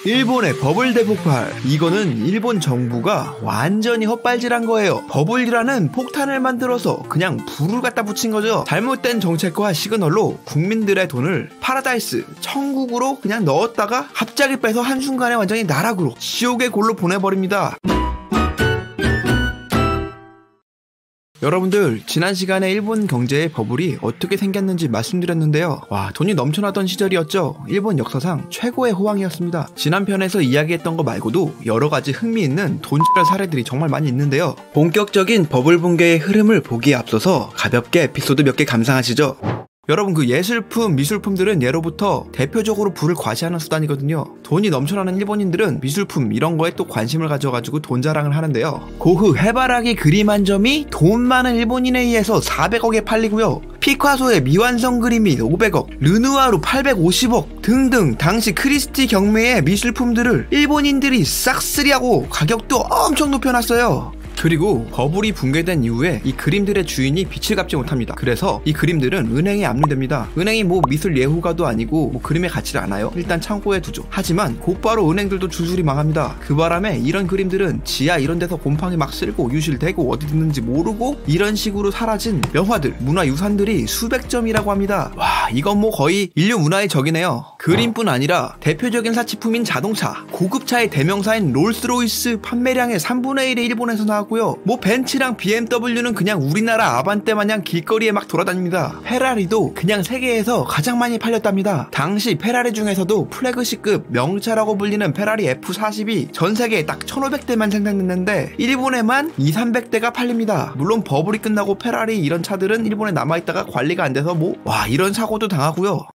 일본의 버블 대폭발. 이거는 일본 정부가 완전히 헛발질한 거예요. 버블이라는 폭탄을 만들어서 그냥 불을 갖다 붙인 거죠. 잘못된 정책과 시그널로 국민들의 돈을 파라다이스, 천국으로 그냥 넣었다가 갑자기 빼서 한순간에 완전히 나락으로, 지옥의 골로 보내버립니다. 여러분들, 지난 시간에 일본 경제의 버블이 어떻게 생겼는지 말씀드렸는데요. 와, 돈이 넘쳐나던 시절이었죠. 일본 역사상 최고의 호황이었습니다. 지난 편에서 이야기했던 거 말고도 여러가지 흥미있는 돈지랄 사례들이 정말 많이 있는데요. 본격적인 버블 붕괴의 흐름을 보기에 앞서서 가볍게 에피소드 몇 개 감상하시죠. 여러분, 그 예술품, 미술품들은 예로부터 대표적으로 부를 과시하는 수단이거든요. 돈이 넘쳐나는 일본인들은 미술품 이런 거에 또 관심을 가져가지고 돈 자랑을 하는데요. 고흐 해바라기 그림 한 점이 돈 많은 일본인에 의해서 400억에 팔리고요. 피카소의 미완성 그림이 500억, 르누아르 850억 등등 당시 크리스티 경매의 미술품들을 일본인들이 싹쓸이하고 가격도 엄청 높여놨어요. 그리고 버블이 붕괴된 이후에 이 그림들의 주인이 빚을 갚지 못합니다. 그래서 이 그림들은 은행에 압류됩니다. 은행이 뭐 미술 예후가도 아니고 뭐 그림의 가치를 아나요? 일단 창고에 두죠. 하지만 곧바로 은행들도 줄줄이 망합니다. 그 바람에 이런 그림들은 지하 이런 데서 곰팡이 막 쓸고 유실되고 어디 있는지 모르고 이런 식으로 사라진 명화들, 문화유산들이 수백 점이라고 합니다. 와, 이건 뭐 거의 인류 문화의 적이네요. 그림뿐 아니라 대표적인 사치품인 자동차, 고급차의 대명사인 롤스로이스 판매량의 3분의 1이 일본에서 나왔고, 뭐 벤츠랑 BMW는 그냥 우리나라 아반떼 마냥 길거리에 막 돌아다닙니다. 페라리도 그냥 세계에서 가장 많이 팔렸답니다. 당시 페라리 중에서도 플래그십급 명차라고 불리는 페라리 F40이 전 세계에 딱 1500대만 생산됐는데 일본에만 200~300대가 팔립니다. 물론 버블이 끝나고 페라리 이런 차들은 일본에 남아있다가 관리가 안 돼서 이런 사고도 당하고요.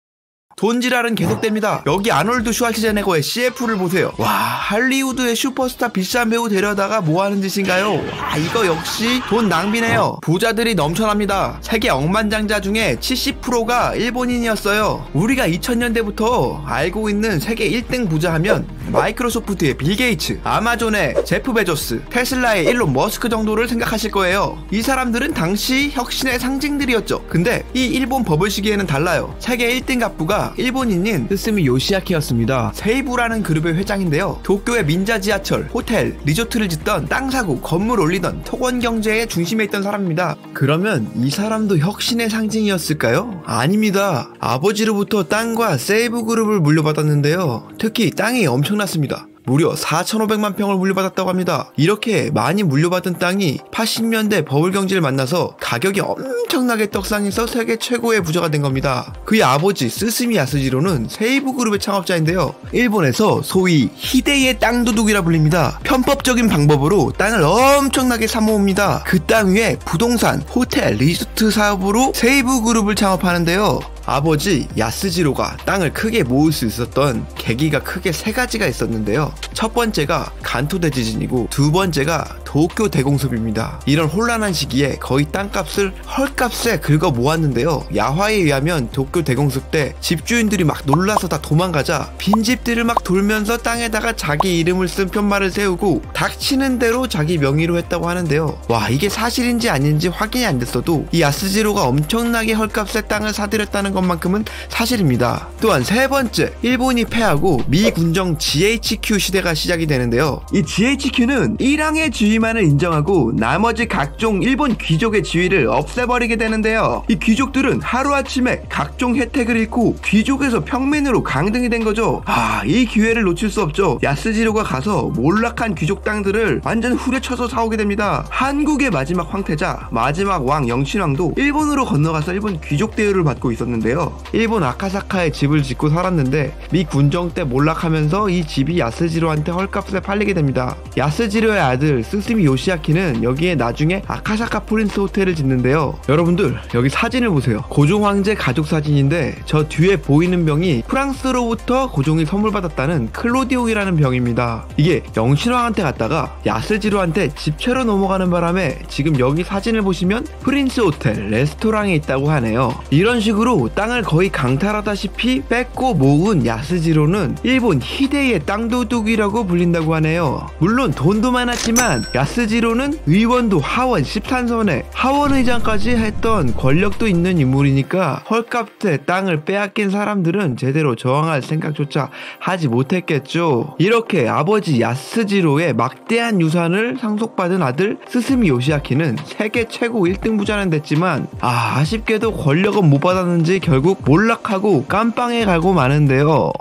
돈지랄은 계속됩니다. 여기 아놀드 슈왈츠제네거의 CF를 보세요. 와, 할리우드의 슈퍼스타 비싼 배우 데려다가 뭐하는 짓인가요? 와, 이거 역시 돈 낭비네요. 부자들이 넘쳐납니다. 세계 억만장자 중에 70%가 일본인이었어요. 우리가 2000년대부터 알고 있는 세계 1등 부자 하면 마이크로소프트의 빌 게이츠, 아마존의 제프 베조스, 테슬라의 일론 머스크 정도를 생각하실 거예요. 이 사람들은 당시 혁신의 상징들이었죠. 근데 이 일본 버블 시기에는 달라요. 세계 1등 갑부가 일본인인 스스미 요시아키였습니다. 세이부라는 그룹의 회장인데요. 도쿄의 민자 지하철, 호텔, 리조트를 짓던, 땅 사고, 건물 올리던 토건 경제의 중심에 있던 사람입니다. 그러면 이 사람도 혁신의 상징이었을까요? 아닙니다. 아버지로부터 땅과 세이부 그룹을 물려받았는데요. 특히 땅이 엄청났습니다. 무려 4,500만 평을 물려받았다고 합니다. 이렇게 많이 물려받은 땅이 80년대 버블 경제를 만나서 가격이 엄청나게 떡상해서 세계 최고의 부자가 된 겁니다. 그의 아버지 스스미 야스지로는 세이부 그룹의 창업자인데요. 일본에서 소위 히데이의 땅도둑이라 불립니다. 편법적인 방법으로 땅을 엄청나게 사모읍니다. 그 땅 위에 부동산, 호텔, 리조트 사업으로 세이부 그룹을 창업하는데요. 아버지 야스지로가 땅을 크게 모을 수 있었던 계기가 크게 세 가지가 있었는데요. 첫 번째가 간토 대지진이고 두 번째가 도쿄 대공습입니다. 이런 혼란한 시기에 거의 땅값을 헐값에 긁어 모았는데요. 야화에 의하면 도쿄 대공습 때 집주인들이 막 놀라서 다 도망가자 빈집들을 막 돌면서 땅에다가 자기 이름을 쓴 편말을 세우고 닥치는 대로 자기 명의로 했다고 하는데요. 와, 이게 사실인지 아닌지 확인이 안 됐어도 이 야스지로가 엄청나게 헐값에 땅을 사들였다는 것만큼은 사실입니다. 또한 세 번째, 일본이 패하고 미 군정 GHQ 시대가 시작이 되는데요. 이 GHQ는 1항의 지위만을 인정하고 나머지 각종 일본 귀족의 지위를 없애버리게 되는데요. 이 귀족들은 하루아침에 각종 혜택을 잃고 귀족에서 평민으로 강등이 된 거죠. 이 기회를 놓칠 수 없죠. 야스지로가 가서 몰락한 귀족 땅들을 완전 후려쳐서 사오게 됩니다. 한국의 마지막 황태자, 마지막 왕 영신왕도 일본으로 건너가서 일본 귀족 대우를 받고 있었는데요. 일본 아카사카에 집을 짓고 살았는데 미 군정 때 몰락하면서 이 집이 야스지로한테 헐값에 팔리게 됩니다. 야스지로의 아들 스스미 요시아키는 여기에 나중에 아카사카 프린스 호텔을 짓는데요. 여러분들, 여기 사진을 보세요. 고종 황제 가족 사진인데 저 뒤에 보이는 병이 프랑스로부터 고종이 선물 받았다는 클로디옹이라는 병입니다. 이게 영신왕한테 갔다가 야스지로한테 집채로 넘어가는 바람에 지금 여기 사진을 보시면 프린스 호텔, 레스토랑에 있다고 하네요. 이런 식으로 정도로 땅을 거의 강탈하다시피 뺏고 모은 야스지로는 일본 히데이의 땅도둑이라고 불린다고 하네요. 물론 돈도 많았지만 야스지로는 의원도 하원 13선에 하원의장까지 했던 권력도 있는 인물이니까 헐값에 땅을 빼앗긴 사람들은 제대로 저항할 생각조차 하지 못했겠죠. 이렇게 아버지 야스지로의 막대한 유산을 상속받은 아들 스스미 요시아키는 세계 최고 1등 부자는 됐지만 아쉽게도 권력은 못 받았는지 결국 몰락하고 깜빵에 가고 마는데요.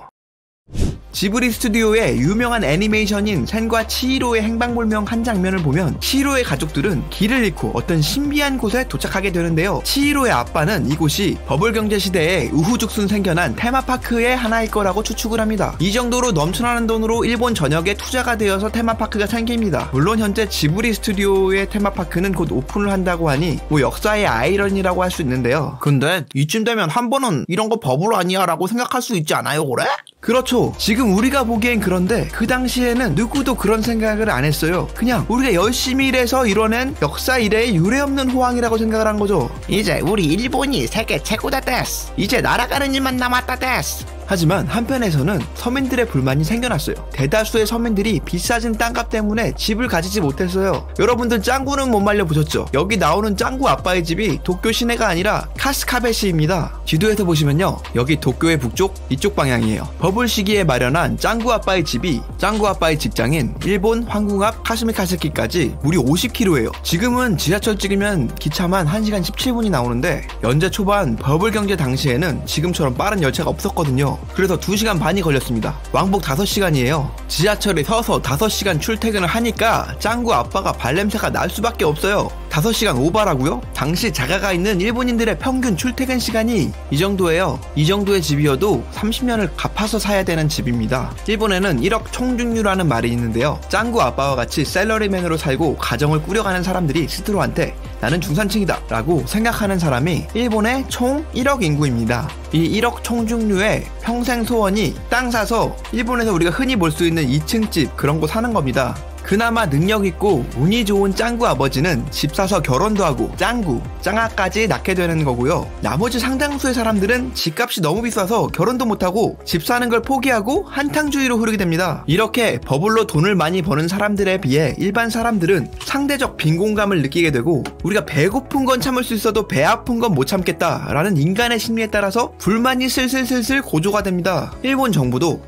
지브리 스튜디오의 유명한 애니메이션인 센과 치히로의 행방불명 한 장면을 보면 치히로의 가족들은 길을 잃고 어떤 신비한 곳에 도착하게 되는데요. 치히로의 아빠는 이곳이 버블 경제 시대에 우후죽순 생겨난 테마파크의 하나일 거라고 추측을 합니다. 이 정도로 넘쳐나는 돈으로 일본 전역에 투자가 되어서 테마파크가 생깁니다. 물론 현재 지브리 스튜디오의 테마파크는 곧 오픈을 한다고 하니 뭐 역사의 아이러니라고 할 수 있는데요. 근데 이쯤 되면 한 번은 이런 거 버블 아니야 라고 생각할 수 있지 않아요, 그래? 그렇죠. 지금 우리가 보기엔 그런데 그 당시에는 누구도 그런 생각을 안 했어요. 그냥 우리가 열심히 일해서 이뤄낸 역사 이래의 유례없는 호황이라고 생각을 한 거죠. 이제 우리 일본이 세계 최고다 데스. 이제 날아가는 일만 남았다 데스. 하지만 한편에서는 서민들의 불만이 생겨났어요. 대다수의 서민들이 비싸진 땅값 때문에 집을 가지지 못했어요. 여러분들 짱구는 못 말려보셨죠? 여기 나오는 짱구 아빠의 집이 도쿄 시내가 아니라 카스카베시입니다. 지도에서 보시면요, 여기 도쿄의 북쪽, 이쪽 방향이에요. 버블 시기에 마련한 짱구 아빠의 집이 짱구 아빠의 직장인 일본 황궁 앞 카스미카스키까지 무려 50km예요. 지금은 지하철 찍으면 기차만 1시간 17분이 나오는데 연재 초반 버블 경제 당시에는 지금처럼 빠른 열차가 없었거든요. 그래서 2시간 반이 걸렸습니다. 왕복 5시간이에요. 지하철에 서서 5시간 출퇴근을 하니까 짱구 아빠가 발냄새가 날 수밖에 없어요. 5시간 오바라고요? 당시 자가가 있는 일본인들의 평균 출퇴근 시간이 이 정도예요. 이 정도의 집이어도 30년을 갚아서 사야 되는 집입니다. 일본에는 1억 총중류라는 말이 있는데요. 짱구 아빠와 같이 셀러리맨으로 살고 가정을 꾸려가는 사람들이 스스로한테 나는 중산층이다 라고 생각하는 사람이 일본의 총 1억 인구입니다. 이 1억 총중류의 평생 소원이 땅 사서 일본에서 우리가 흔히 볼 수 있는 2층 집 그런 거 사는 겁니다. 그나마 능력있고 운이 좋은 짱구 아버지는 집 사서 결혼도 하고 짱구, 짱아까지 낳게 되는 거고요. 나머지 상당수의 사람들은 집값이 너무 비싸서 결혼도 못하고 집 사는 걸 포기하고 한탕주의로 흐르게 됩니다. 이렇게 버블로 돈을 많이 버는 사람들에 비해 일반 사람들은 상대적 빈곤감을 느끼게 되고 우리가 배고픈 건 참을 수 있어도 배 아픈 건 못 참겠다라는 인간의 심리에 따라서 불만이 슬슬 고조가 됩니다. 일본 정부도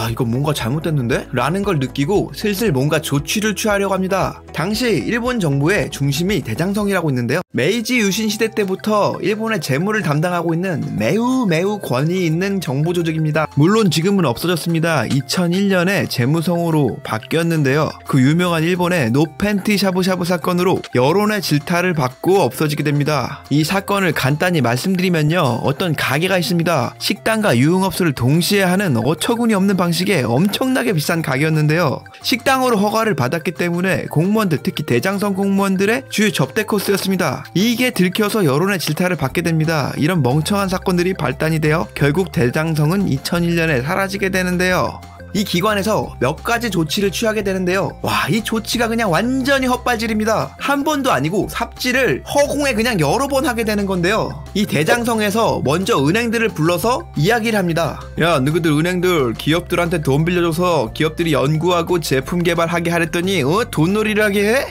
이거 뭔가 잘못됐는데? 라는 걸 느끼고 슬슬 뭔가 조치를 취하려고 합니다. 당시 일본 정부의 중심이 대장성이라고 있는데요. 메이지 유신 시대 때부터 일본의 재무를 담당하고 있는 매우 권위 있는 정부 조직입니다. 물론 지금은 없어졌습니다. 2001년에 재무성으로 바뀌었는데요. 그 유명한 일본의 노팬티 샤브샤브 사건으로 여론의 질타를 받고 없어지게 됩니다. 이 사건을 간단히 말씀드리면요, 어떤 가게가 있습니다. 식당과 유흥업소를 동시에 하는 어처구니 없는 방식의 엄청나게 비싼 가게였는데요. 식당으로 허가를 받았기 때문에 공무원들, 특히 대장성 공무원들의 주요 접대 코스였습니다. 이게 들켜서 여론의 질타를 받게 됩니다. 이런 멍청한 사건들이 발단이 되어 결국 대장성은 2001년에 사라지게 되는데요. 이 기관에서 몇 가지 조치를 취하게 되는데요. 이 조치가 그냥 완전히 헛발질입니다. 한 번도 아니고 삽질을 허공에 그냥 여러 번 하게 되는 건데요. 이 대장성에서 먼저 은행들을 불러서 이야기를 합니다. 야, 너희들 은행들 기업들한테 돈 빌려줘서 기업들이 연구하고 제품 개발하게 하랬더니 돈놀이를 하게 해?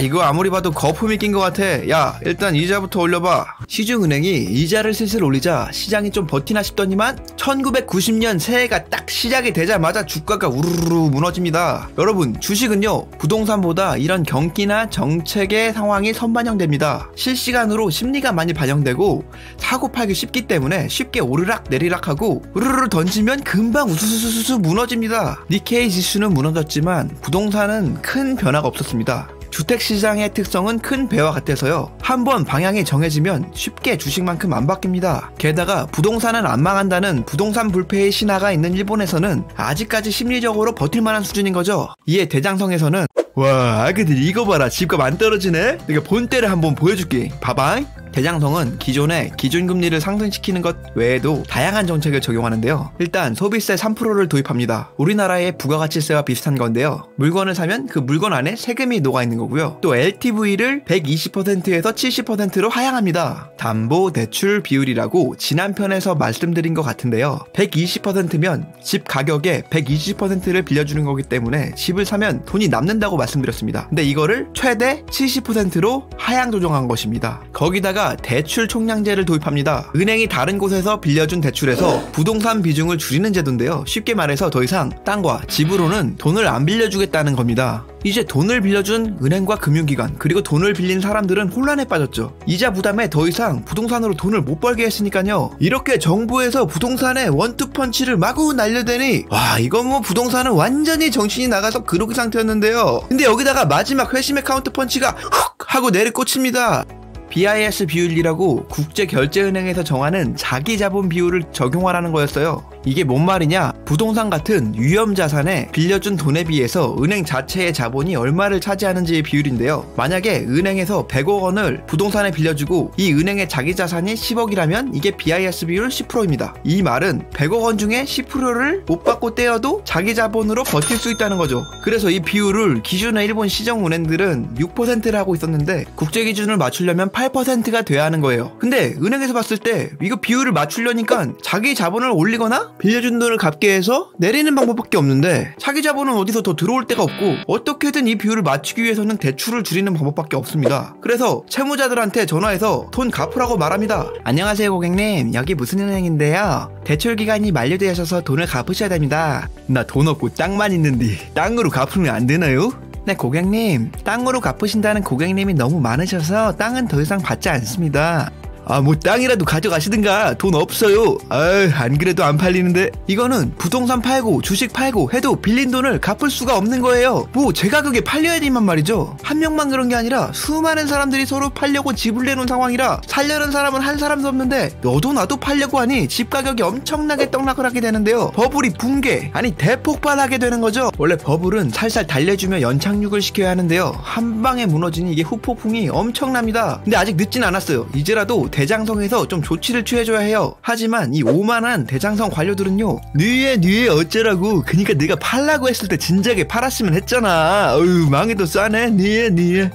이거 아무리 봐도 거품이 낀 것 같아. 야, 일단 이자부터 올려봐. 시중은행이 이자를 슬슬 올리자 시장이 좀 버티나 싶더니만 1990년 새해가 딱 시작이 되자마자 주가가 우르르 무너집니다. 여러분, 주식은요, 부동산보다 이런 경기나 정책의 상황이 선반영됩니다. 실시간으로 심리가 많이 반영되고 사고 팔기 쉽기 때문에 쉽게 오르락 내리락하고 우르르 던지면 금방 우수수수수 무너집니다. 니케이 지수는 무너졌지만 부동산은 큰 변화가 없었습니다. 주택시장의 특성은 큰 배와 같아서요, 한번 방향이 정해지면 쉽게 주식만큼 안 바뀝니다. 게다가 부동산은 안 망한다는 부동산 불패의 신화가 있는 일본에서는 아직까지 심리적으로 버틸만한 수준인 거죠. 이에 대장성에서는 와, 아그들 이거 봐라, 집값 안 떨어지네? 내가 본때를 한번 보여줄게. 봐봐. 대장성은 기존의 기준금리를 상승시키는 것 외에도 다양한 정책을 적용하는데요. 일단 소비세 3%를 도입합니다. 우리나라의 부가가치세와 비슷한 건데요. 물건을 사면 그 물건 안에 세금이 녹아있는 거고요. 또 LTV를 120%에서 70%로 하향합니다. 담보대출 비율이라고 지난 편에서 말씀드린 것 같은데요. 120%면 집 가격의 120%를 빌려주는 거기 때문에 집을 사면 돈이 남는다고 말씀드렸습니다. 근데 이거를 최대 70%로 하향 조정한 것입니다. 거기다가 대출 총량제를 도입합니다. 은행이 다른 곳에서 빌려준 대출에서 부동산 비중을 줄이는 제도인데요. 쉽게 말해서 더 이상 땅과 집으로는 돈을 안 빌려주겠다는 겁니다. 이제 돈을 빌려준 은행과 금융기관 그리고 돈을 빌린 사람들은 혼란에 빠졌죠. 이자 부담에 더 이상 부동산으로 돈을 못 벌게 했으니까요. 이렇게 정부에서 부동산에 원투펀치를 마구 날려대니 와 이건 뭐 부동산은 완전히 정신이 나가서 그러기 상태였는데요. 근데 여기다가 마지막 회심의 카운터펀치가 훅 하고 내리꽂힙니다. BIS 비율이라고 국제결제은행에서 정하는 자기자본 비율을 적용하라는 거였어요. 이게 뭔 말이냐? 부동산 같은 위험자산에 빌려준 돈에 비해서 은행 자체의 자본이 얼마를 차지하는지의 비율인데요. 만약에 은행에서 100억 원을 부동산에 빌려주고 이 은행의 자기 자산이 10억이라면 이게 BIS 비율 10%입니다. 이 말은 100억 원 중에 10%를 못 받고 떼어도 자기 자본으로 버틸 수 있다는 거죠. 그래서 이 비율을 기존의 일본 시정은행들은 6%를 하고 있었는데 국제 기준을 맞추려면 8%가 돼야 하는 거예요. 근데 은행에서 봤을 때 이거 비율을 맞추려니까 자기 자본을 올리거나 빌려준 돈을 갚게 해서 내리는 방법밖에 없는데 자기 자본은 어디서 더 들어올 데가 없고 어떻게든 이 비율을 맞추기 위해서는 대출을 줄이는 방법밖에 없습니다. 그래서 채무자들한테 전화해서 돈 갚으라고 말합니다. 안녕하세요 고객님, 여기 무슨 은행인데요. 대출 기간이 만료되셔서 돈을 갚으셔야 됩니다. 나 돈 없고 땅만 있는데 땅으로 갚으면 안 되나요? 네 고객님, 땅으로 갚으신다는 고객님이 너무 많으셔서 땅은 더 이상 받지 않습니다. 아 뭐 땅이라도 가져가시든가. 돈 없어요. 안 그래도 안 팔리는데. 이거는 부동산 팔고 주식 팔고 해도 빌린 돈을 갚을 수가 없는 거예요. 뭐 제가 그게 팔려야 되만 말이죠. 한 명만 그런 게 아니라 수많은 사람들이 서로 팔려고 집을 내놓은 상황이라 살려는 사람은 한 사람도 없는데 너도 나도 팔려고 하니 집 가격이 엄청나게 떡락을 하게 되는데요. 버블이 붕괴 아니 대폭발하게 되는 거죠. 원래 버블은 살살 달래주며 연착륙을 시켜야 하는데요. 한 방에 무너지니 이게 후폭풍이 엄청납니다. 근데 아직 늦진 않았어요. 이제라도 대장성에서 좀 조치를 취해줘야 해요. 하지만 이 오만한 대장성 관료들은요, 뉘에 어쩌라고. 그니까 내가 팔라고 했을 때 진작에 팔았으면 했잖아. 어휴 망해도 싸네. 뉘에.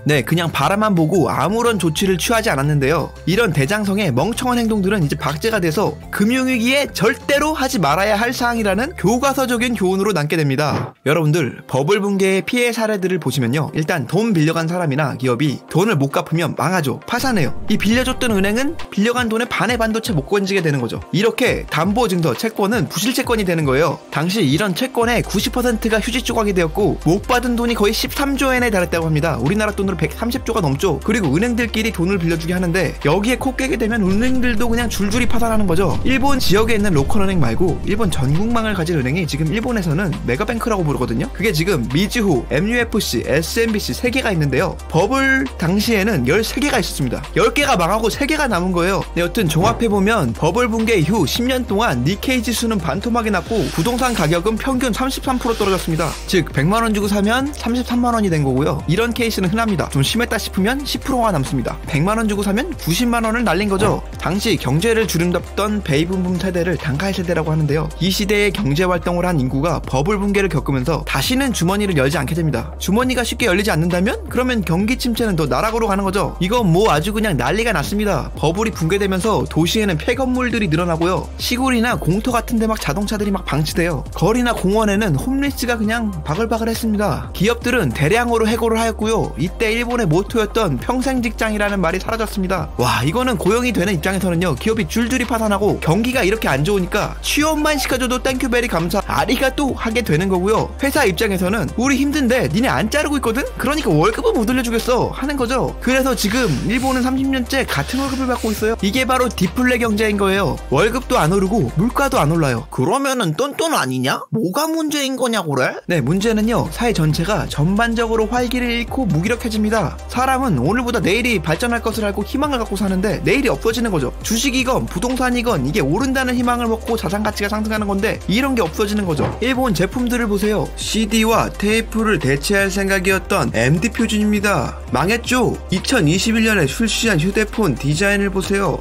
네, 그냥 바라만 보고 아무런 조치를 취하지 않았는데요. 이런 대장성의 멍청한 행동들은 이제 박제가 돼서 금융위기에 절대로 하지 말아야 할 사항이라는 교과서적인 교훈으로 남게 됩니다. 여러분들 버블 붕괴의 피해 사례들을 보시면요, 일단 돈 빌려간 사람이나 기업이 돈을 못 갚으면 망하죠. 파산해요. 이 빌려줬던 은행은 빌려간 돈의 반의 반도 채 못 건지게 되는 거죠. 이렇게 담보증서 채권은 부실채권이 되는 거예요. 당시 이런 채권의 90%가 휴지 조각이 되었고 못 받은 돈이 거의 13조엔에 달했다고 합니다. 우리나라 돈으로 130조가 넘죠. 그리고 은행들끼리 돈을 빌려주게 하는데 여기에 코 깨게 되면 은행들도 그냥 줄줄이 파산하는 거죠. 일본 지역에 있는 로컬은행 말고 일본 전국망을 가진 은행이 지금 일본에서는 메가뱅크라고 부르거든요. 그게 지금 미즈호, MUFC, SMBC 3개가 있는데요. 버블 당시에는 13개가 있었습니다. 10개가 망하고 3개가 남은 거예요. 네, 여튼 종합해보면 버블 붕괴 이후 10년 동안 니케이 지수는 반토막이 났고 부동산 가격은 평균 33% 떨어졌습니다. 즉 100만원 주고 사면 33만원이 된 거고요. 이런 케이스는 흔합니다. 좀 심했다 싶으면 10%가 남습니다. 100만원 주고 사면 90만원을 날린 거죠. 당시 경제를 주름잡던 베이비붐 세대를 단칼 세대라고 하는데요. 이 시대에 경제활동을 한 인구가 버블 붕괴를 겪으면서 다시는 주머니를 열지 않게 됩니다. 주머니가 쉽게 열리지 않는다면 그러면 경기 침체는 더 나락으로 가는 거죠. 이건 뭐 아주 그냥 난리가 났습니다. 버블이 붕괴되면서 도시에는 폐건물들이 늘어나고요. 시골이나 공터 같은 데 막 자동차들이 막 방치돼요. 거리나 공원에는 홈리스가 그냥 바글바글 했습니다. 기업들은 대량으로 해고를 하였고요. 이때 일본의 모토였던 평생 직장이라는 말이 사라졌습니다. 와, 이거는 고용이 되는 입장에서는요, 기업이 줄줄이 파산하고 경기가 이렇게 안 좋으니까 취업만 시켜줘도 땡큐베리 감사 아리가또 하게 되는 거고요. 회사 입장에서는 우리 힘든데 니네 안 자르고 있거든? 그러니까 월급은 못 올려주겠어 하는 거죠. 그래서 지금 일본은 30년째 같은 월급을 받고 있어요. 이게 바로 디플레 경제인 거예요. 월급도 안 오르고 물가도 안 올라요. 그러면은 똔똔 아니냐? 뭐가 문제인 거냐고 그래? 네, 문제는요, 사회 전체가 전반적으로 활기를 잃고 무기력해집니다. 사람은 오늘보다 내일이 발전할 것을 알고 희망을 갖고 사는데 내일이 없어지는 거죠. 주식이건 부동산이건 이게 오른다는 희망을 먹고 자산 가치가 상승하는 건데 이런 게 없어지는 거죠. 일본 제품들을 보세요. CD와 테이프를 대체할 생각이었던 MD 표준입니다. 망했죠? 2021년에 출시한 휴대폰 디자인을 확인해보세요.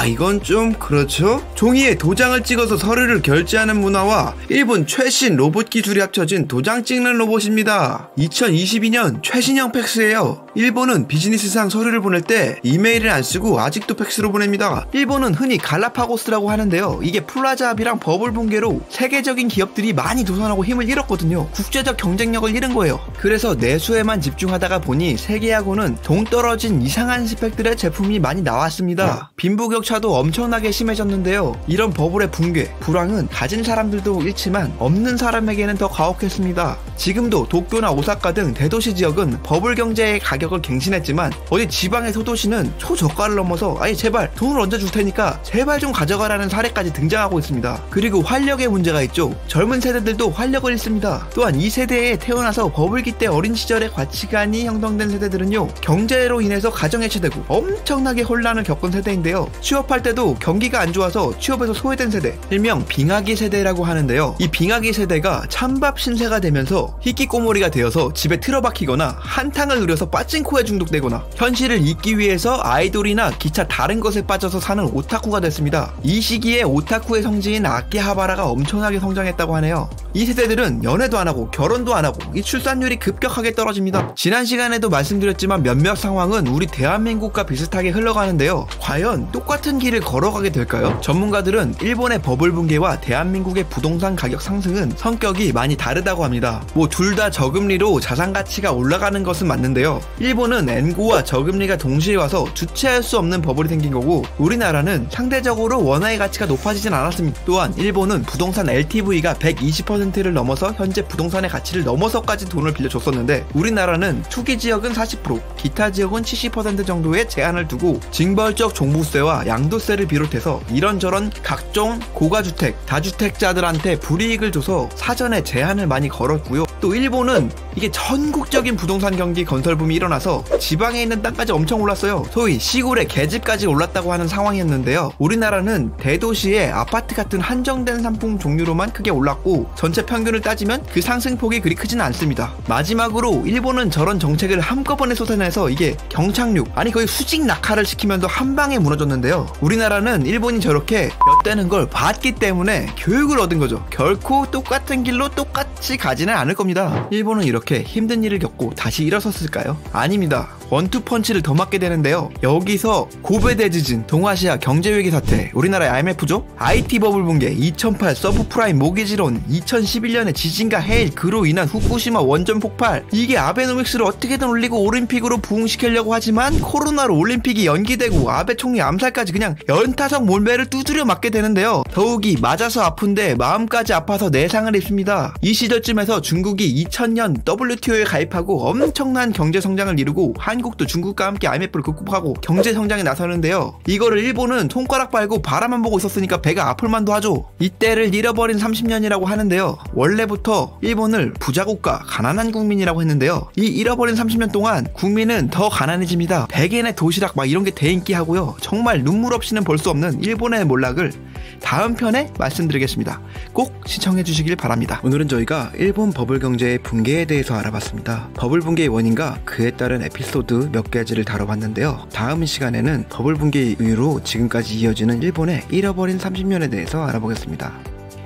이건 좀 그렇죠? 종이에 도장을 찍어서 서류를 결제하는 문화와 일본 최신 로봇 기술이 합쳐진 도장 찍는 로봇입니다. 2022년 최신형 팩스예요. 일본은 비즈니스상 서류를 보낼 때 이메일을 안 쓰고 아직도 팩스로 보냅니다. 일본은 흔히 갈라파고스라고 하는데요. 이게 플라자합이랑 버블 붕괴로 세계적인 기업들이 많이 도산하고 힘을 잃었거든요. 국제적 경쟁력을 잃은 거예요. 그래서 내수에만 집중하다가 보니 세계하고는 동떨어진 이상한 스펙들의 제품이 많이 나왔습니다. 빈부격차도 엄청나게 심해졌는데요. 이런 버블의 붕괴, 불황은 가진 사람들도 잃지만 없는 사람에게는 더 가혹했습니다. 지금도 도쿄나 오사카 등 대도시 지역은 버블 경제의 가격을 갱신했지만 어디 지방의 소도시는 초저가를 넘어서 아니 제발 돈을 얹어줄 테니까 제발 좀 가져가라는 사례까지 등장하고 있습니다. 그리고 활력의 문제가 있죠. 젊은 세대들도 활력을 잃습니다. 또한 이 세대에 태어나서 버블기 때 어린 시절의 가치관이 형성된 세대들은요, 경제로 인해서 가정 해체되고 엄청나게 혼란을 겪은 세대인데요. 취업할 때도 경기가 안 좋아서 취업에서 소외된 세대, 일명 빙하기 세대라고 하는데요. 이 빙하기 세대가 찬밥 신세가 되면서 히키꼬모리가 되어서 집에 틀어박히거나 한탕을 누려서 빠찡코에 중독되거나 현실을 잊기 위해서 아이돌이나 기타 다른 것에 빠져서 사는 오타쿠가 됐습니다. 이 시기에 오타쿠의 성지인 아키하바라가 엄청나게 성장했다고 하네요. 이 세대들은 연애도 안 하고 결혼도 안 하고 이 출산율이 급격하게 떨어집니다. 지난 시간에도 말씀드렸지만 몇몇 상황은 우리 대한민국과 비슷하게 흘러가는데요. 과연 똑같은 길을 걸어가게 될까요? 전문가들은 일본의 버블 붕괴와 대한민국의 부동산 가격 상승은 성격이 많이 다르다고 합니다. 둘 다 저금리로 자산 가치가 올라가는 것은 맞는데요. 일본은 엔고와 저금리가 동시에 와서 주체할 수 없는 버블이 생긴 거고, 우리나라는 상대적으로 원화의 가치가 높아지진 않았습니다. 또한 일본은 부동산 LTV가 120%를 넘어서 현재 부동산의 가치를 넘어서까지 돈을 빌려줬었는데, 우리나라는 투기 지역은 40%, 기타 지역은 70% 정도의 제한을 두고 징벌적 종부세와 양도세를 비롯해서 이런저런 각종 고가주택, 다주택자들한테 불이익을 줘서 사전에 제한을 많이 걸었고요. 또 일본은 이게 전국적인 부동산 경기 건설붐이 일어나서 지방에 있는 땅까지 엄청 올랐어요. 소위 시골의 계집까지 올랐다고 하는 상황이었는데요. 우리나라는 대도시의 아파트 같은 한정된 상품 종류로만 크게 올랐고, 전체 평균을 따지면 그 상승폭이 그리 크지는 않습니다. 마지막으로 일본은 저런 정책을 한꺼번에 쏟아내서 이게 경착륙, 아니 거의 수직 낙하를 시키면서 한방에 무너졌는데요. 우리나라는 일본이 저렇게 엿대는 걸 봤기 때문에 교육을 얻은 거죠. 결코 똑같은 길로 똑같이 가지는 않을 겁니다. 일본은 이렇게 힘든 일을 겪고 다시 일어섰을까요? 아닙니다. 원투펀치를 더 맞게 되는데요. 여기서 고베대지진, 동아시아 경제위기 사태, 우리나라의 IMF죠? IT 버블 붕괴, 2008 서브프라임 모기지론, 2011년에 지진과 해일, 그로 인한 후쿠시마 원전 폭발, 이게 아베노믹스를 어떻게든 올리고 올림픽으로 부흥시키려고 하지만 코로나로 올림픽이 연기되고 아베 총리 암살까지 그냥 연타석 몰매를 두드려 맞게 되는데요. 더욱이 맞아서 아픈데 마음까지 아파서 내상을 입습니다. 이 시절쯤에서 중국이 2000년 WTO에 가입하고 엄청난 경제 성장을 이루고 한국도 중국과 함께 IMF를 극복하고 경제 성장에 나서는데요. 이거를 일본은 손가락 빨고 바라만 보고 있었으니까 배가 아플 만도 하죠. 이때를 잃어버린 30년이라고 하는데요. 원래부터 일본을 부자국가, 가난한 국민이라고 했는데요. 이 잃어버린 30년 동안 국민은 더 가난해집니다. 백엔의 도시락 막 이런 게 대인기하고요. 정말 눈물 없이는 볼 수 없는 일본의 몰락을 다음 편에 말씀드리겠습니다. 꼭 시청해 주시길 바랍니다. 오늘은 저희가 일본 버블 경제의 붕괴에 대해서 알아봤습니다. 버블 붕괴의 원인과 그에 따른 에피소드 몇 가지를 다뤄봤는데요. 다음 시간에는 버블 붕괴 이후로 지금까지 이어지는 일본의 잃어버린 30년에 대해서 알아보겠습니다.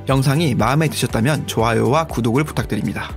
영상이 마음에 드셨다면 좋아요와 구독을 부탁드립니다.